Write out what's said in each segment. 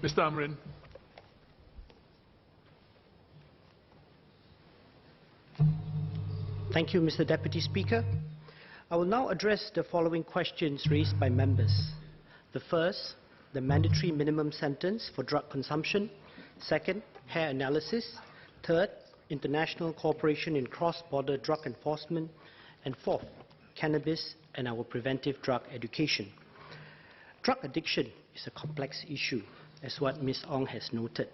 Mr. Amrin. Thank you, Mr. Deputy Speaker. I will now address the following questions raised by members. The first, the mandatory minimum sentence for drug consumption. Second, hair analysis. Third, international cooperation in cross-border drug enforcement. And fourth, cannabis and our preventive drug education. Drug addiction is a complex issue, as what Ms. Ong has noted.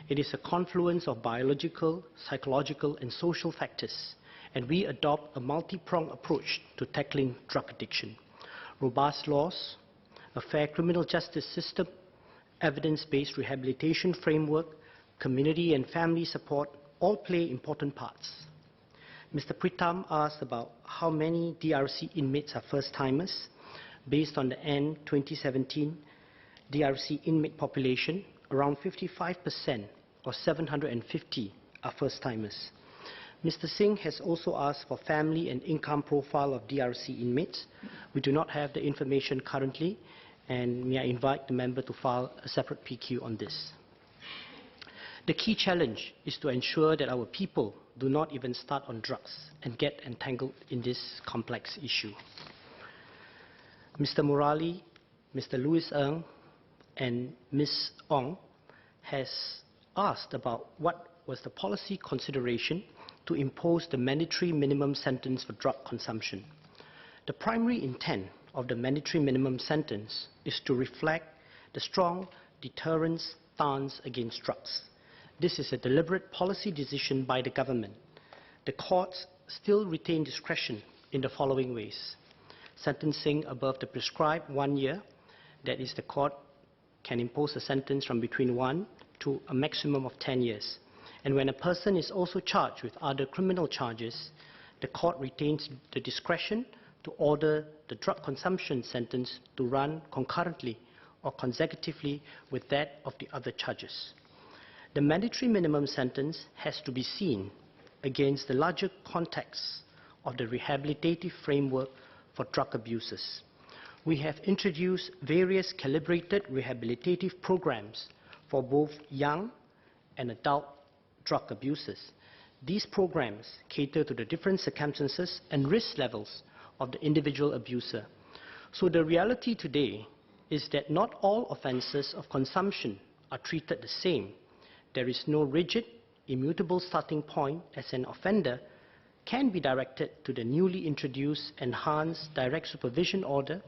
It is a confluence of biological, psychological, and social factors, and we adopt a multi-pronged approach to tackling drug addiction. Robust laws, a fair criminal justice system, evidence-based rehabilitation framework, community and family support all play important parts. Mr. Pritam asked about how many DRC inmates are first-timers. Based on the end 2017 DRC inmate population, around 55% or 750 are first-timers. Mr. Singh has also asked for family and income profile of DRC inmates. We do not have the information currently, and may I invite the member to file a separate PQ on this. The key challenge is to ensure that our people do not even start on drugs and get entangled in this complex issue. Mr. Murali, Mr. Louis Ng, and Ms. Ong has asked about what was the policy consideration to impose the mandatory minimum sentence for drug consumption. The primary intent of the mandatory minimum sentence is to reflect the strong deterrence stance against drugs. This is a deliberate policy decision by the government. The courts still retain discretion in the following ways. Sentencing above the prescribed 1 year, that is, the court can impose a sentence from between 1 to a maximum of 10 years. And when a person is also charged with other criminal charges, the court retains the discretion to order the drug consumption sentence to run concurrently or consecutively with that of the other charges. The mandatory minimum sentence has to be seen against the larger context of the rehabilitative framework for drug abusers. We have introduced various calibrated rehabilitative programs for both young and adult drug abusers. These programs cater to the different circumstances and risk levels of the individual abuser. So the reality today is that not all offences of consumption are treated the same. There is no rigid, immutable starting point, as an offender can be directed to the newly introduced Enhanced Direct Supervision Order,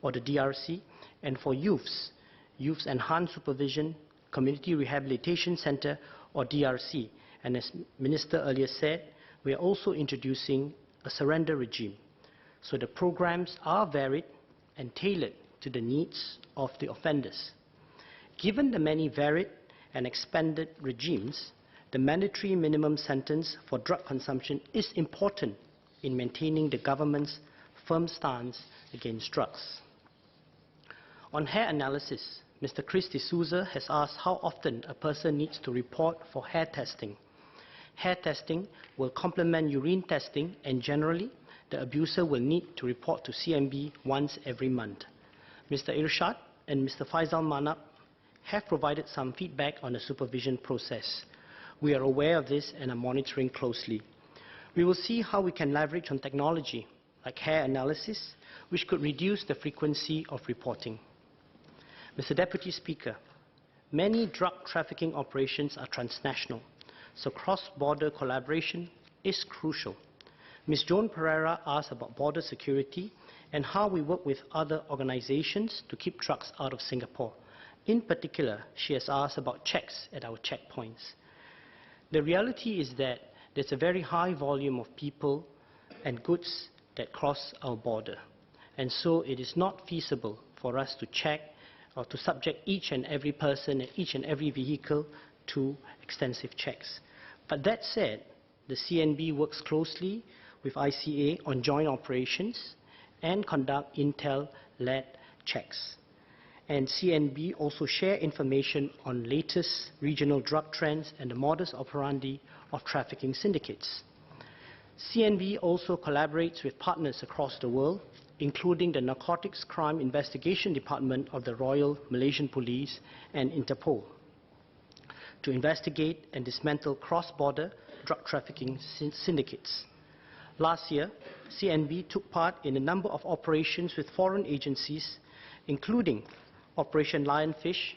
or the DRC, and for youths, Youth Enhanced Supervision Community Rehabilitation Center, or DRC. And as Minister earlier said, we are also introducing a surrender regime. So the programs are varied and tailored to the needs of the offenders. Given the many varied and expanded regimes, the mandatory minimum sentence for drug consumption is important in maintaining the government's firm stance against drugs. On hair analysis, Mr. Chris D'Souza has asked how often a person needs to report for hair testing. Hair testing will complement urine testing, and generally, the abuser will need to report to CMB once every month. Mr. Irshad and Mr. Faisal Manap have provided some feedback on the supervision process. We are aware of this and are monitoring closely. We will see how we can leverage on technology like hair analysis, which could reduce the frequency of reporting. Mr. Deputy Speaker, many drug trafficking operations are transnational, so cross-border collaboration is crucial. Ms. Joan Pereira asked about border security and how we work with other organizations to keep drugs out of Singapore. In particular, she has asked about checks at our checkpoints. The reality is that there's a very high volume of people and goods that cross our border, and so it is not feasible for us to check or to subject each and every person and each and every vehicle to extensive checks. But that said, the CNB works closely with ICA on joint operations and conduct intel-led checks. And CNB also share information on latest regional drug trends and the modus operandi of trafficking syndicates. CNB also collaborates with partners across the world including the Narcotics Crime Investigation Department of the Royal Malaysian Police and Interpol, to investigate and dismantle cross-border drug trafficking syndicates. Last year, CNB took part in a number of operations with foreign agencies, including Operation Lionfish,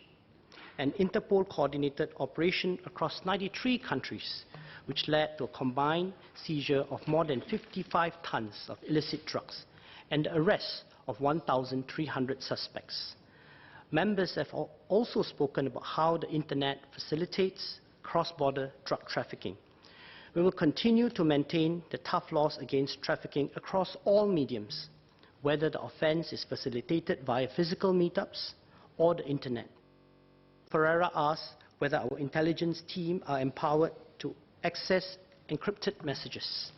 an Interpol-coordinated operation across 93 countries, which led to a combined seizure of more than 55 tons of illicit drugs and the arrest of 1,300 suspects. Members have also spoken about how the Internet facilitates cross-border drug trafficking. We will continue to maintain the tough laws against trafficking across all mediums, whether the offence is facilitated via physical meetups or the Internet. Pereira asked whether our intelligence team are empowered to access encrypted messages.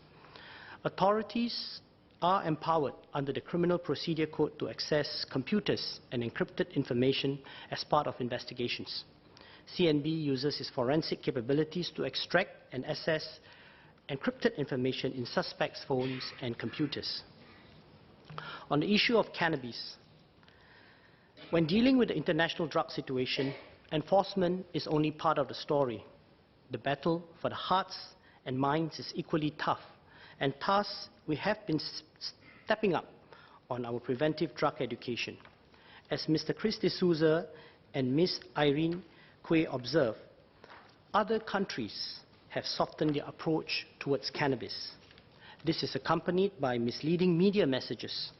Authorities are empowered under the Criminal Procedure Code to access computers and encrypted information as part of investigations. CNB uses its forensic capabilities to extract and access encrypted information in suspects' phones and computers. On the issue of cannabis, when dealing with the international drug situation, enforcement is only part of the story. The battle for the hearts and minds is equally tough, and thus we have been stepping up on our preventive drug education. As Mr. Chris D'Souza and Ms. Irene Quay observed, other countries have softened their approach towards cannabis. This is accompanied by misleading media messages,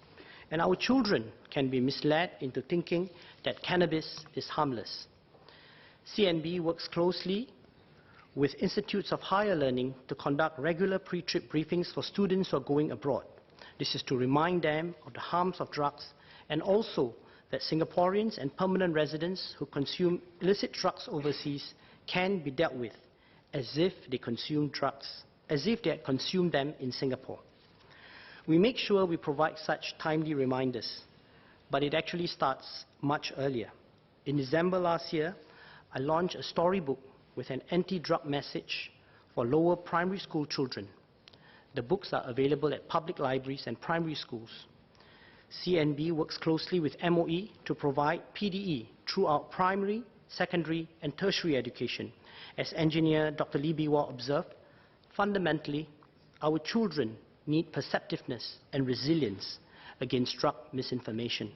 and our children can be misled into thinking that cannabis is harmless. CNB works closely with institutes of higher learning to conduct regular pre-trip briefings for students who are going abroad. This is to remind them of the harms of drugs, and also that Singaporeans and permanent residents who consume illicit drugs overseas can be dealt with as if they consume drugs, as if they had consumed them in Singapore. We make sure we provide such timely reminders, but it actually starts much earlier. In December last year, I launched a storybook with an anti-drug message for lower primary school children. The books are available at public libraries and primary schools. CNB works closely with MOE to provide PDE throughout primary, secondary and tertiary education. As engineer Dr. Lee Biwa observed, fundamentally, our children need perceptiveness and resilience against drug misinformation.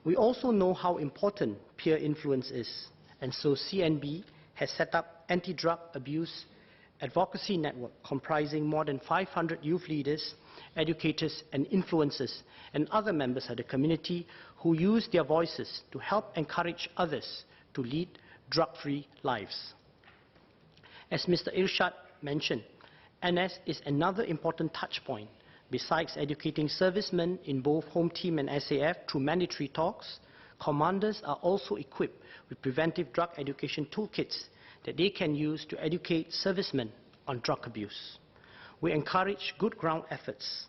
We also know how important peer influence is, and so CNB has set up anti-drug abuse advocacy network comprising more than 500 youth leaders, educators and influencers and other members of the community who use their voices to help encourage others to lead drug-free lives. As Mr. Irshad mentioned, NS is another important touch point. Besides educating servicemen in both Home Team and SAF through mandatory talks, commanders are also equipped with preventive drug education toolkits that they can use to educate servicemen on drug abuse. We encourage good ground efforts.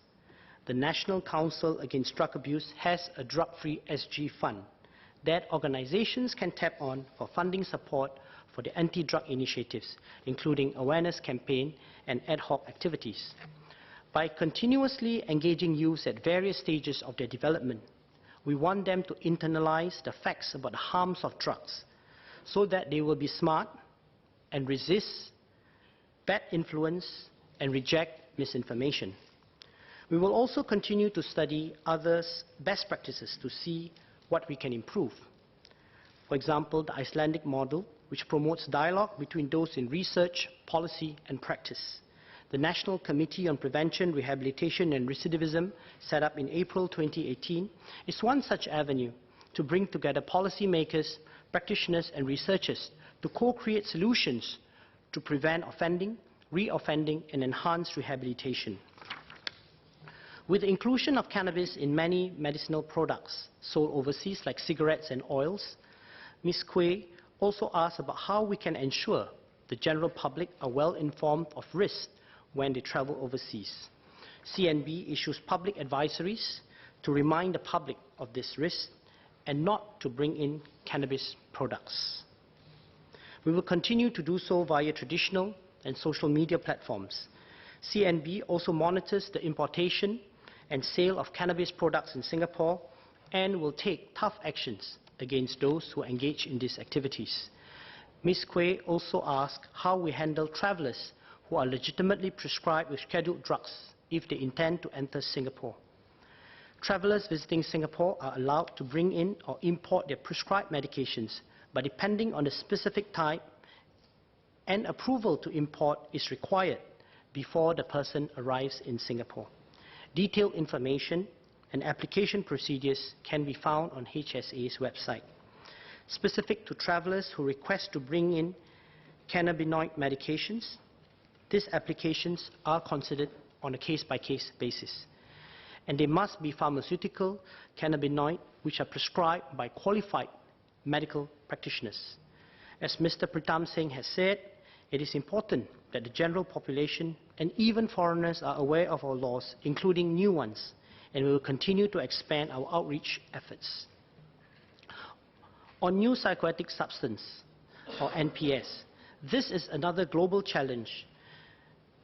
The National Council Against Drug Abuse has a drug-free SG fund that organizations can tap on for funding support for the anti-drug initiatives, including awareness campaign and ad hoc activities. By continuously engaging youth at various stages of their development, we want them to internalize the facts about the harms of drugs so that they will be smart and resist bad influence and reject misinformation. We will also continue to study others' best practices to see what we can improve. For example, the Icelandic model, which promotes dialogue between those in research, policy and practice. The National Committee on Prevention, Rehabilitation and Recidivism, set up in April 2018, is one such avenue to bring together policymakers, practitioners and researchers to co-create solutions to prevent offending, re-offending and enhance rehabilitation. With the inclusion of cannabis in many medicinal products sold overseas like cigarettes and oils, Ms. Quay also asked about how we can ensure the general public are well informed of risks when they travel overseas. CNB issues public advisories to remind the public of this risk and not to bring in cannabis products. We will continue to do so via traditional and social media platforms. CNB also monitors the importation and sale of cannabis products in Singapore and will take tough actions against those who engage in these activities. Ms. Quay also asked how we handle travellers who are legitimately prescribed with scheduled drugs if they intend to enter Singapore. Travellers visiting Singapore are allowed to bring in or import their prescribed medications, but depending on the specific type, an approval to import is required before the person arrives in Singapore. Detailed information and application procedures can be found on HSA's website. Specific to travellers who request to bring in cannabinoid medications, these applications are considered on a case-by-case basis, and they must be pharmaceutical cannabinoid which are prescribed by qualified medical practitioners. As Mr. Pritam Singh has said, it is important that the general population and even foreigners are aware of our laws, including new ones, and we will continue to expand our outreach efforts. On new psychoactive substance, or NPS, this is another global challenge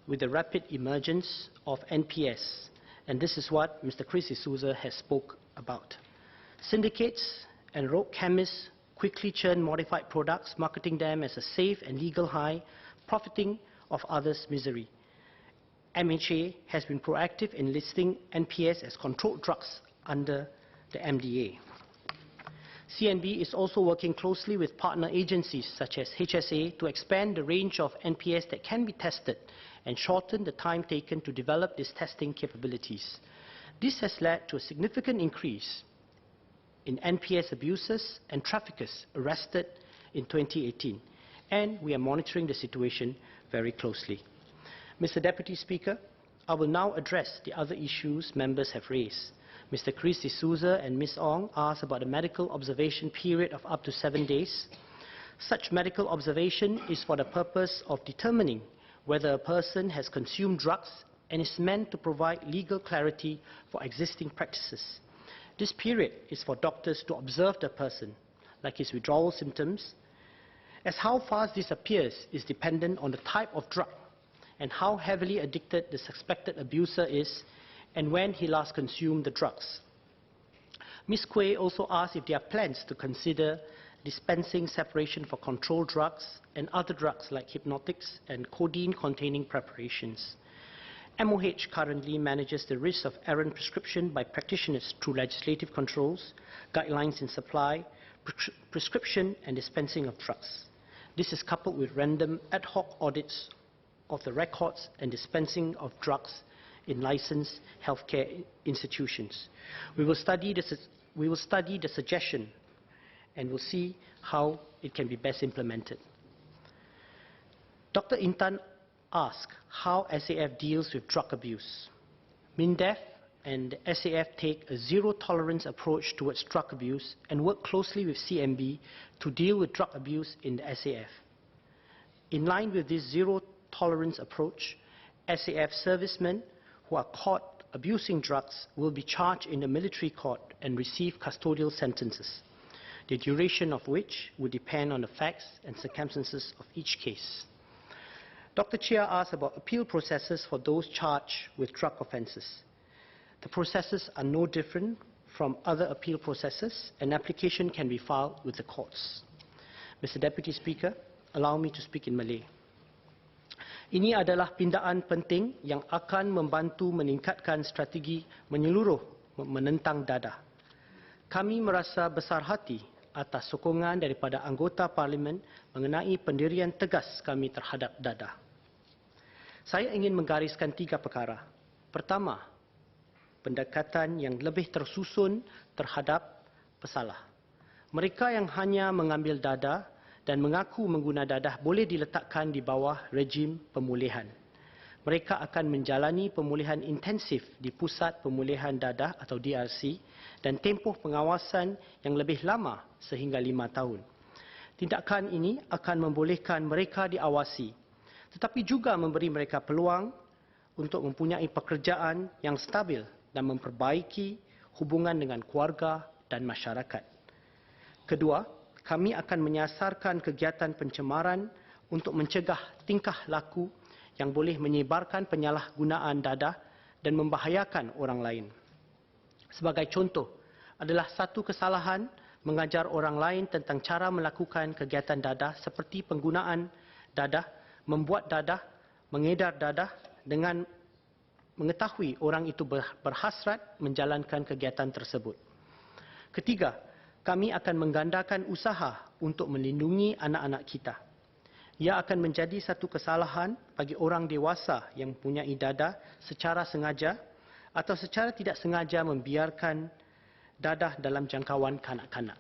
with the rapid emergence of NPS, and this is what Mr. Chris D'Souza has spoke about. Syndicates and rogue chemists quickly churn modified products, marketing them as a safe and legal high, profiting of others' misery. MHA has been proactive in listing NPS as controlled drugs under the MDA. CNB is also working closely with partner agencies such as HSA to expand the range of NPS that can be tested and shorten the time taken to develop these testing capabilities. This has led to a significant increase in NPS abusers and traffickers arrested in 2018, and we are monitoring the situation very closely. Mr. Deputy Speaker, I will now address the other issues members have raised. Mr. Chris D'Souza and Ms. Ong asked about the medical observation period of up to 7 days. Such medical observation is for the purpose of determining whether a person has consumed drugs and is meant to provide legal clarity for existing practices. This period is for doctors to observe the person, like his withdrawal symptoms, as how fast this appears is dependent on the type of drug and how heavily addicted the suspected abuser is and when he last consumed the drugs. Ms. Quay also asked if there are plans to consider dispensing separation for controlled drugs and other drugs like hypnotics and codeine-containing preparations. MOH currently manages the risk of errant prescription by practitioners through legislative controls, guidelines in supply, prescription and dispensing of drugs. This is coupled with random ad hoc audits of the records and dispensing of drugs in licensed healthcare institutions. We will study the suggestion and will see how it can be best implemented. Dr. Intan asked how SAF deals with drug abuse. MINDEF and the SAF take a zero-tolerance approach towards drug abuse and work closely with CMB to deal with drug abuse in the SAF. In line with this zero-tolerance approach, SAF servicemen who are caught abusing drugs will be charged in the military court and receive custodial sentences, the duration of which would depend on the facts and circumstances of each case. Dr. Chia asked about appeal processes for those charged with drug offences. The processes are no different from other appeal processes. An application can be filed with the courts. Mr. Deputy Speaker, allow me to speak in Malay. Ini adalah pindaan penting yang akan membantu meningkatkan strategi menyeluruh menentang dadah. Kami merasa besar hati atas sokongan daripada anggota parlimen mengenai pendirian tegas kami terhadap dadah. Saya ingin menggariskan 3 perkara. Pertama, pendekatan yang lebih tersusun terhadap pesalah. Mereka yang hanya mengambil dadah dan mengaku mengguna dadah boleh diletakkan di bawah rejim pemulihan. Mereka akan menjalani pemulihan intensif di Pusat Pemulihan Dadah atau DRC dan tempoh pengawasan yang lebih lama sehingga 5 tahun. Tindakan ini akan membolehkan mereka diawasi, tetapi juga memberi mereka peluang untuk mempunyai pekerjaan yang stabil dan memperbaiki hubungan dengan keluarga dan masyarakat. Kedua, kami akan menyasarkan kegiatan pencemaran untuk mencegah tingkah laku yang boleh menyebarkan penyalahgunaan dadah dan membahayakan orang lain. Sebagai contoh, adalah satu kesalahan mengajar orang lain tentang cara melakukan kegiatan dadah seperti penggunaan dadah, membuat dadah, mengedar dadah dengan mengetahui orang itu berhasrat menjalankan kegiatan tersebut. Ketiga, kami akan menggandakan usaha untuk melindungi anak-anak kita. Ia akan menjadi satu kesalahan bagi orang dewasa yang mempunyai dadah secara sengaja atau secara tidak sengaja membiarkan dadah dalam jangkauan kanak-kanak.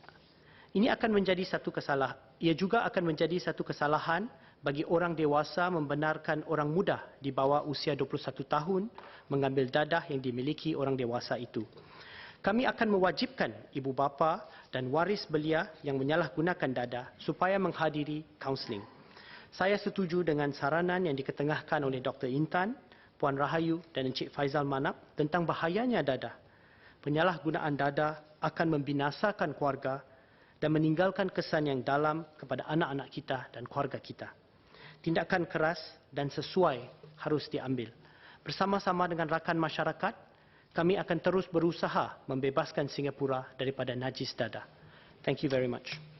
Ia juga akan menjadi satu kesalahan bagi orang dewasa membenarkan orang muda di bawah usia 21 tahun mengambil dadah yang dimiliki orang dewasa itu. Kami akan mewajibkan ibu bapa dan waris belia yang menyalahgunakan dadah supaya menghadiri kaunseling. Saya setuju dengan saranan yang diketengahkan oleh Dr. Intan, Puan Rahayu dan Encik Faizal Manap tentang bahayanya dadah. Penyalahgunaan dadah akan membinasakan keluarga dan meninggalkan kesan yang dalam kepada anak-anak kita dan keluarga kita. Tindakan keras dan sesuai harus diambil. Bersama-sama dengan rakan masyarakat, kami akan terus berusaha membebaskan Singapura daripada najis dadah. Thank you very much.